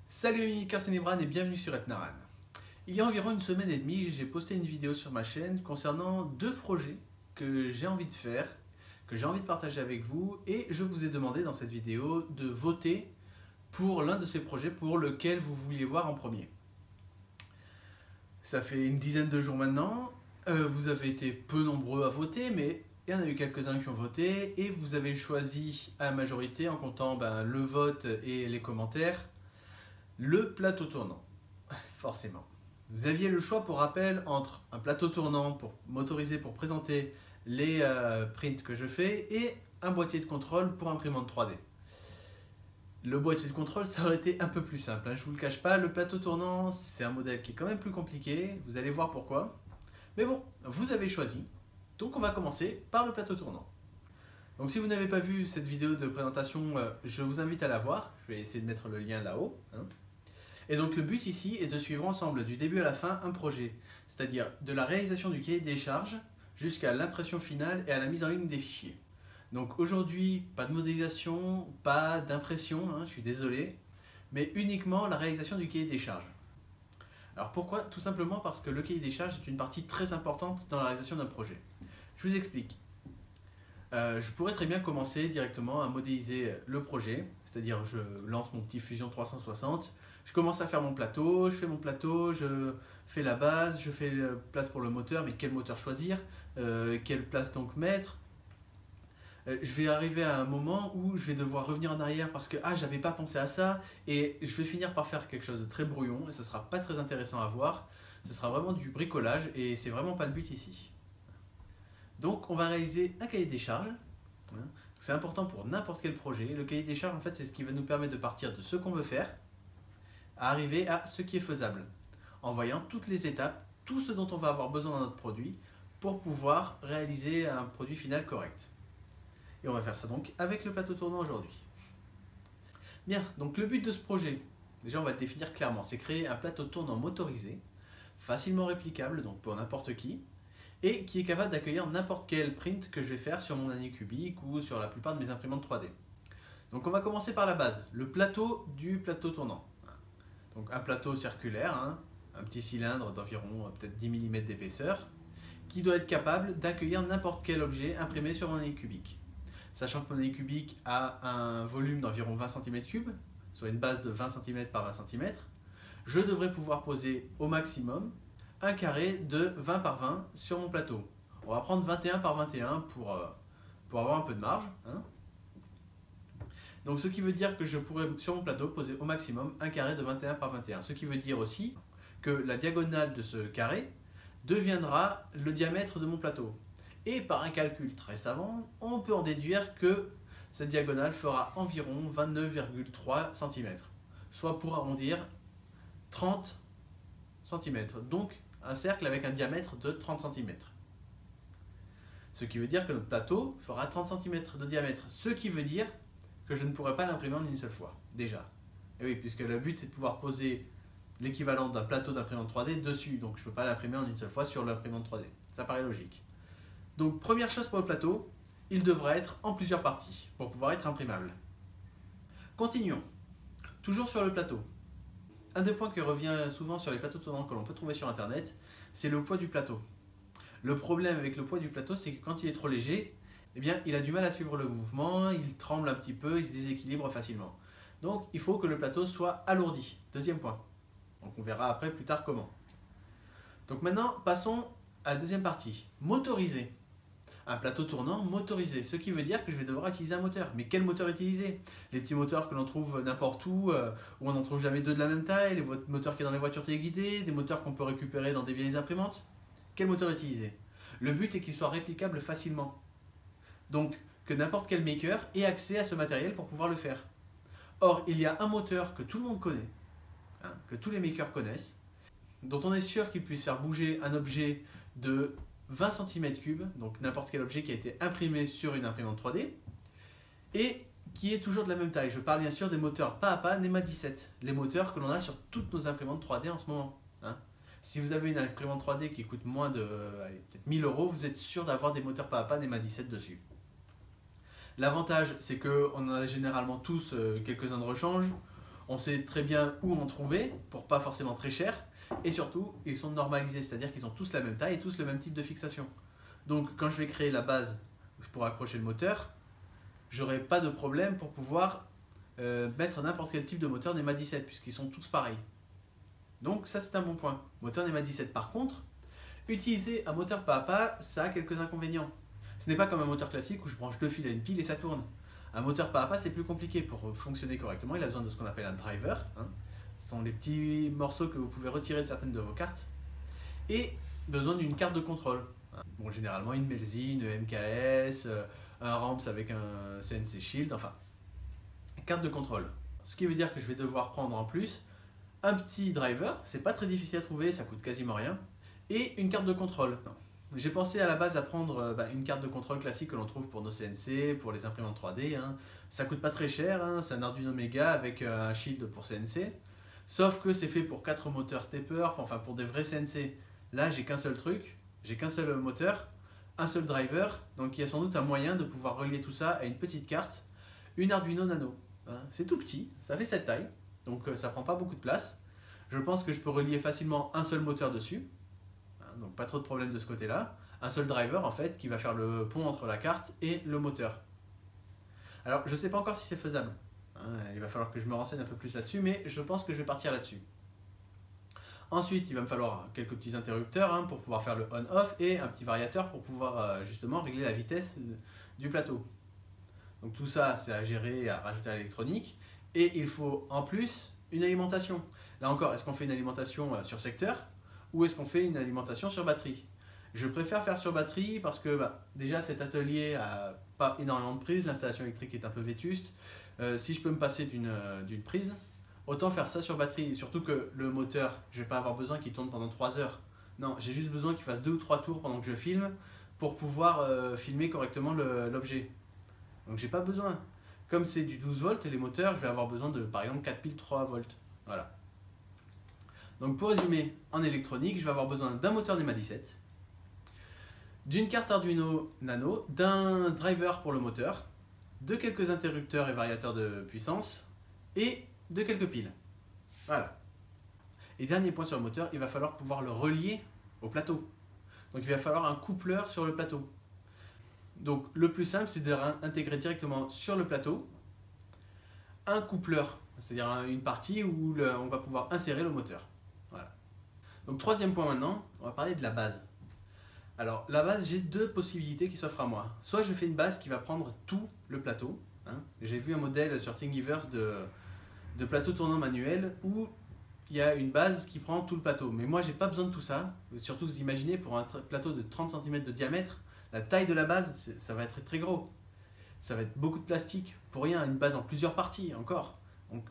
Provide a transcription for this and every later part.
Salut amis Carcinebran et bienvenue sur Etnaran. Il y a environ une semaine et demie, j'ai posté une vidéo sur ma chaîne concernant deux projets que j'ai envie de faire, que j'ai envie de partager avec vous, et je vous ai demandé dans cette vidéo de voter pour l'un de ces projets pour lequel vous vouliez voir en premier. Ça fait une dizaine de jours maintenant, vous avez été peu nombreux à voter, mais il y en a eu quelques-uns qui ont voté et vous avez choisi à la majorité, en comptant le vote et les commentaires, le plateau tournant. Forcément. Vous aviez le choix, pour rappel, entre un plateau tournant motorisé pour présenter les prints que je fais et un boîtier de contrôle pour imprimante 3D. Le boîtier de contrôle, ça aurait été un peu plus simple, hein, je ne vous le cache pas. Le plateau tournant, c'est un modèle qui est quand même plus compliqué, vous allez voir pourquoi. Mais bon, vous avez choisi, donc on va commencer par le plateau tournant. Donc si vous n'avez pas vu cette vidéo de présentation, je vous invite à la voir, je vais essayer de mettre le lien là-haut. Et donc le but ici est de suivre ensemble du début à la fin un projet, c'est-à-dire de la réalisation du cahier des charges jusqu'à l'impression finale et à la mise en ligne des fichiers. Donc aujourd'hui, pas de modélisation, pas d'impression, je suis désolé, mais uniquement la réalisation du cahier des charges. Alors pourquoi? Tout simplement parce que le cahier des charges est une partie très importante dans la réalisation d'un projet. Je vous explique. Je pourrais très bien commencer directement à modéliser le projet, c'est-à-dire je lance mon petit Fusion 360, je commence à faire mon plateau, je fais mon plateau, je fais la base, je fais place pour le moteur, mais quel moteur choisir, quelle place donc mettre. Je vais arriver à un moment où je vais devoir revenir en arrière parce que j'avais pas pensé à ça, et je vais finir par faire quelque chose de très brouillon et ça sera pas très intéressant à voir, ce sera vraiment du bricolage et c'est vraiment pas le but ici. Donc on va réaliser un cahier des charges. C'est important pour n'importe quel projet. Le cahier des charges, en fait, c'est ce qui va nous permettre de partir de ce qu'on veut faire à arriver à ce qui est faisable, en voyant toutes les étapes, tout ce dont on va avoir besoin dans notre produit pour pouvoir réaliser un produit final correct. Et on va faire ça donc avec le plateau tournant aujourd'hui. Bien, donc le but de ce projet, déjà on va le définir clairement, c'est créer un plateau tournant motorisé, facilement réplicable, donc pour n'importe qui, et qui est capable d'accueillir n'importe quel print que je vais faire sur mon Anycubic ou sur la plupart de mes imprimantes 3D. Donc on va commencer par la base, le plateau du plateau tournant. Donc un plateau circulaire, un petit cylindre d'environ peut-être 10 mm d'épaisseur, qui doit être capable d'accueillir n'importe quel objet imprimé sur mon Anycubic. Sachant que mon Anycubic a un volume d'environ 20 cm3, soit une base de 20 cm par 20 cm, je devrais pouvoir poser au maximum un carré de 20 par 20 sur mon plateau. On va prendre 21 par 21 pour avoir un peu de marge. Donc ce qui veut dire que je pourrais sur mon plateau poser au maximum un carré de 21 par 21. Ce qui veut dire aussi que la diagonale de ce carré deviendra le diamètre de mon plateau. Et par un calcul très savant, on peut en déduire que cette diagonale fera environ 29,3 cm. Soit pour arrondir 30 cm. Donc un cercle avec un diamètre de 30 cm. Ce qui veut dire que notre plateau fera 30 cm de diamètre. Ce qui veut dire que je ne pourrai pas l'imprimer en une seule fois, déjà. Et oui, puisque le but c'est de pouvoir poser l'équivalent d'un plateau d'imprimante 3D dessus. Donc je ne peux pas l'imprimer en une seule fois sur l'imprimante 3D. Ça paraît logique. Donc première chose pour le plateau, il devra être en plusieurs parties pour pouvoir être imprimable. Continuons. Toujours sur le plateau. Un des points qui revient souvent sur les plateaux tournants que l'on peut trouver sur internet, c'est le poids du plateau. Le problème avec le poids du plateau, c'est que quand il est trop léger, il a du mal à suivre le mouvement, il tremble un petit peu, il se déséquilibre facilement. Donc il faut que le plateau soit alourdi. Deuxième point. Donc on verra après plus tard comment. Donc maintenant, passons à la deuxième partie. Motoriser. Un plateau tournant motorisé, ce qui veut dire que je vais devoir utiliser un moteur. Mais quel moteur utiliser? Les petits moteurs que l'on trouve n'importe où on n'en trouve jamais deux de la même taille, les moteurs qui sont dans les voitures téléguidées, des moteurs qu'on peut récupérer dans des vieilles imprimantes. Quel moteur utiliser? Le but est qu'il soit réplicable facilement. Donc que n'importe quel maker ait accès à ce matériel pour pouvoir le faire. Or, il y a un moteur que tout le monde connaît, que tous les makers connaissent, dont on est sûr qu'il puisse faire bouger un objet de 20 cm3, donc n'importe quel objet qui a été imprimé sur une imprimante 3D, et qui est toujours de la même taille. Je parle bien sûr des moteurs pas à pas NEMA 17, les moteurs que l'on a sur toutes nos imprimantes 3D en ce moment. Si vous avez une imprimante 3D qui coûte moins de peut-être 1000 €, vous êtes sûr d'avoir des moteurs pas à pas NEMA 17 dessus. L'avantage, c'est qu'on en a généralement tous quelques-uns de rechange. On sait très bien où en trouver pour pas forcément très cher. Et surtout, ils sont normalisés, c'est-à-dire qu'ils ont tous la même taille et tous le même type de fixation. Donc quand je vais créer la base pour accrocher le moteur, j'aurai pas de problème pour pouvoir mettre n'importe quel type de moteur NEMA 17 puisqu'ils sont tous pareils. Donc ça c'est un bon point. Moteur NEMA 17 par contre, utiliser un moteur pas à pas, ça a quelques inconvénients. Ce n'est pas comme un moteur classique où je branche deux fils à une pile et ça tourne. Un moteur pas à pas c'est plus compliqué. Pour fonctionner correctement, il a besoin de ce qu'on appelle un driver. Ce sont les petits morceaux que vous pouvez retirer de certaines de vos cartes. Et besoin d'une carte de contrôle. Bon, généralement une Melzi, une MKS, un Ramps avec un CNC Shield, enfin, carte de contrôle. Ce qui veut dire que je vais devoir prendre en plus un petit driver, c'est pas très difficile à trouver, ça coûte quasiment rien, et une carte de contrôle. J'ai pensé à la base à prendre une carte de contrôle classique que l'on trouve pour nos CNC, pour les imprimantes 3D. Ça coûte pas très cher, c'est un Arduino Mega avec un Shield pour CNC. Sauf que c'est fait pour 4 moteurs stepper, enfin pour des vrais CNC. Là, j'ai qu'un seul truc, j'ai qu'un seul moteur, un seul driver, donc il y a sans doute un moyen de pouvoir relier tout ça à une petite carte, une Arduino Nano. C'est tout petit, ça fait cette taille, donc ça prend pas beaucoup de place. Je pense que je peux relier facilement un seul moteur dessus, donc pas trop de problème de ce côté-là. Un seul driver en fait qui va faire le pont entre la carte et le moteur. Alors je sais pas encore si c'est faisable. Il va falloir que je me renseigne un peu plus là-dessus, mais je pense que je vais partir là-dessus. Ensuite, il va me falloir quelques petits interrupteurs pour pouvoir faire le on-off et un petit variateur pour pouvoir justement régler la vitesse du plateau. Donc tout ça, c'est à gérer et à rajouter à l'électronique. Et il faut en plus une alimentation. Là encore, est-ce qu'on fait une alimentation sur secteur ou est-ce qu'on fait une alimentation sur batterie? Je préfère faire sur batterie parce que déjà cet atelier a pas énormément de prises, l'installation électrique est un peu vétuste. Si je peux me passer d'une prise, autant faire ça sur batterie. Surtout que le moteur, je ne vais pas avoir besoin qu'il tourne pendant 3 heures. Non, j'ai juste besoin qu'il fasse 2 ou 3 tours pendant que je filme pour pouvoir filmer correctement l'objet. Donc j'ai pas besoin. Comme c'est du 12 volts et les moteurs, je vais avoir besoin de par exemple 4 piles 3 volts. Voilà. Donc pour résumer, en électronique, je vais avoir besoin d'un moteur NEMA 17, d'une carte Arduino Nano, d'un driver pour le moteur, de quelques interrupteurs et variateurs de puissance et de quelques piles. Voilà. Et dernier point sur le moteur, il va falloir pouvoir le relier au plateau. Donc il va falloir un coupleur sur le plateau. Donc le plus simple, c'est d'intégrer directement sur le plateau un coupleur, c'est-à-dire une partie où on va pouvoir insérer le moteur. Voilà. Donc troisième point maintenant, on va parler de la base. Alors la base, j'ai deux possibilités qui s'offrent à moi. Soit je fais une base qui va prendre tout le plateau. J'ai vu un modèle sur Thingiverse de plateau tournant manuel où il y a une base qui prend tout le plateau. Mais moi, j'ai pas besoin de tout ça. Surtout, vous imaginez, pour un plateau de 30 cm de diamètre, la taille de la base, ça va être très gros. Ça va être beaucoup de plastique pour rien, une base en plusieurs parties encore. Donc,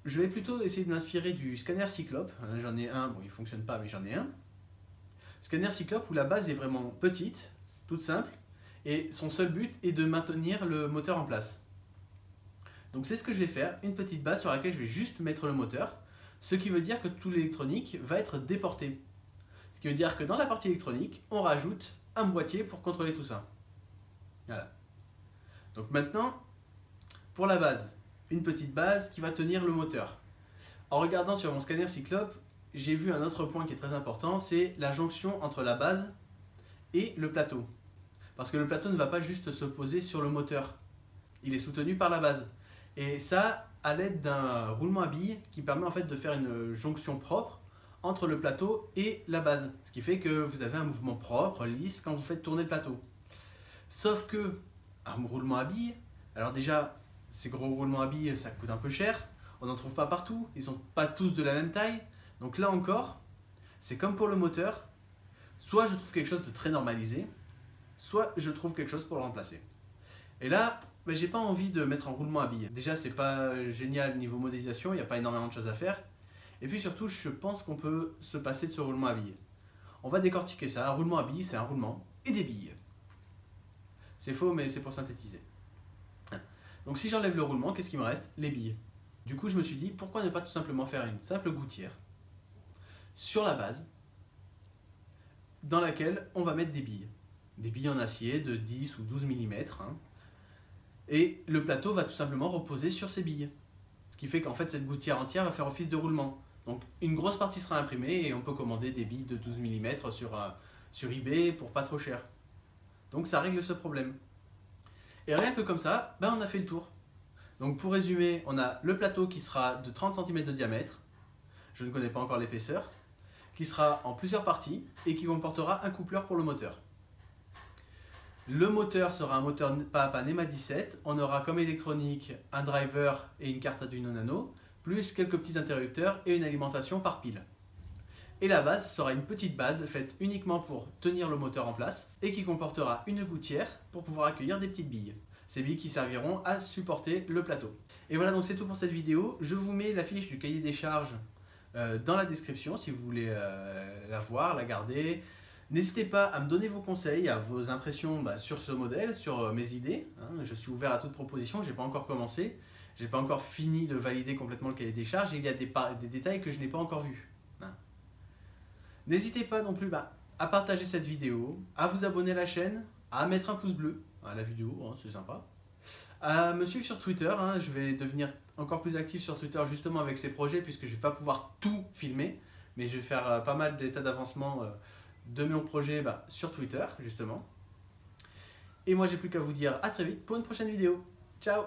je vais plutôt essayer de m'inspirer du scanner Cyclope. J'en ai un, bon, il fonctionne pas, mais j'en ai un. Scanner Cyclope où la base est vraiment petite, toute simple, et son seul but est de maintenir le moteur en place. Donc c'est ce que je vais faire, une petite base sur laquelle je vais juste mettre le moteur, ce qui veut dire que tout l'électronique va être déporté. Ce qui veut dire que dans la partie électronique, on rajoute un boîtier pour contrôler tout ça. Voilà. Donc maintenant, pour la base, une petite base qui va tenir le moteur. En regardant sur mon scanner Cyclope, j'ai vu un autre point qui est très important, c'est la jonction entre la base et le plateau. Parce que le plateau ne va pas juste se poser sur le moteur, il est soutenu par la base. Et ça, à l'aide d'un roulement à billes qui permet en fait de faire une jonction propre entre le plateau et la base. Ce qui fait que vous avez un mouvement propre, lisse, quand vous faites tourner le plateau. Sauf que un roulement à billes, alors déjà, ces gros roulements à billes, ça coûte un peu cher. On n'en trouve pas partout, ils ne sont pas tous de la même taille. Donc là encore, c'est comme pour le moteur, soit je trouve quelque chose de très normalisé, soit je trouve quelque chose pour le remplacer. Et là, j'ai pas envie de mettre un roulement à billes. Déjà, c'est pas génial niveau modélisation, il n'y a pas énormément de choses à faire. Et puis surtout, je pense qu'on peut se passer de ce roulement à billes. On va décortiquer ça. Un roulement à billes, c'est un roulement et des billes. C'est faux, mais c'est pour synthétiser. Donc si j'enlève le roulement, qu'est-ce qui me reste? Les billes. Du coup, je me suis dit, pourquoi ne pas tout simplement faire une simple gouttière sur la base dans laquelle on va mettre des billes. Des billes en acier de 10 ou 12 mm. Et le plateau va tout simplement reposer sur ces billes. Ce qui fait qu'en fait cette gouttière entière va faire office de roulement. Donc une grosse partie sera imprimée et on peut commander des billes de 12 mm sur eBay pour pas trop cher. Donc ça règle ce problème. Et rien que comme ça, on a fait le tour. Donc pour résumer, on a le plateau qui sera de 30 cm de diamètre, je ne connais pas encore l'épaisseur, qui sera en plusieurs parties et qui comportera un coupleur pour le moteur. Le moteur sera un moteur PAPA NEMA 17, on aura comme électronique un driver et une carte Arduino Nano, plus quelques petits interrupteurs et une alimentation par pile. Et la base sera une petite base faite uniquement pour tenir le moteur en place et qui comportera une gouttière pour pouvoir accueillir des petites billes. Ces billes qui serviront à supporter le plateau. Et voilà, donc c'est tout pour cette vidéo. Je vous mets la fiche du cahier des charges dans la description si vous voulez la voir, la garder. N'hésitez pas à me donner vos conseils, à vos impressions sur ce modèle, sur mes idées. Je suis ouvert à toute proposition, je n'ai pas encore commencé. Je n'ai pas encore fini de valider complètement le cahier des charges et il y a des détails que je n'ai pas encore vus. N'hésitez pas non plus à partager cette vidéo, à vous abonner à la chaîne, à mettre un pouce bleu à la vidéo, c'est sympa. À me suivre sur Twitter, je vais devenir encore plus actif sur Twitter justement avec ces projets puisque je ne vais pas pouvoir tout filmer, mais je vais faire pas mal d'états d'avancement de mon projet sur Twitter justement. Et moi j'ai plus qu'à vous dire à très vite pour une prochaine vidéo. Ciao!